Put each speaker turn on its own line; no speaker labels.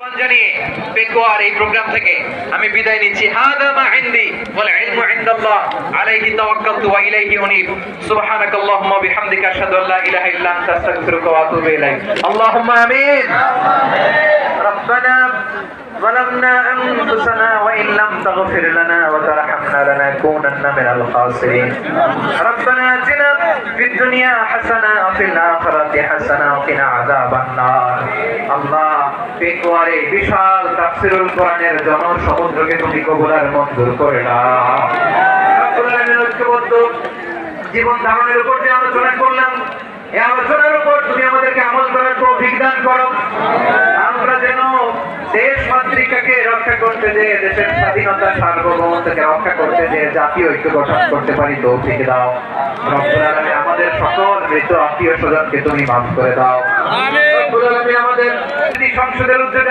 জানিয়ে পেকুয়ার এই প্রোগ্রাম থেকে আমি বিদায় নিচ্ছি। হাদা মা ইনদি ওয়াল ইলমু ইনদাল্লাহ আলাইহি তাওয়াক্কালতু ওয়া ইলাইহি উনীব। সুবহানাকাল্লাহুম্মা ওয়া বিহামদিকা আশহাদু আল্লা ইলাহা ইল্লা আনতা আস্তাগফিরুকা ওয়া আতুবু ইলাইক। আল্লাহুম্মা আমিন। রব্বানা ظلمنا أنفسنا وإن لم تغفر لنا وترحمنا لنكونن من الخاسرين. ربنا آتنا في الدنيا حسنة وفي الآخرة حسنة وقنا عذاب النار. الله পেকুয়ারে বিশাল তাফসীরুল কোরআনের জনসমুদ্রকে তুমি কবুলার মঞ্জুর করে নাও। রব্বুল আলামিন ঐক্যবদ্ধ জীবন ধারণের উপর যে আলোচনা করলাম, এই আলোচনার উপর তুমি আমাদেরকে আমল করার তৌফিক দান করো। আমরা যেন দেশ মাতৃকাকে রক্ষা করতে যে, দেশের স্বাধীনতা সার্বভৌমত্বকে রক্ষা করতে যে জাতীয় ঐক্য গঠন করতে পারি তৌফিক দাও। রব্বুল আলামিন আমাদের সকল মৃত আত্মীয় স্বজনকে তুমি মাফ করে দাও। আমিন। রব্বুল আলামিন আমাদের সংসদের উদ্যোগে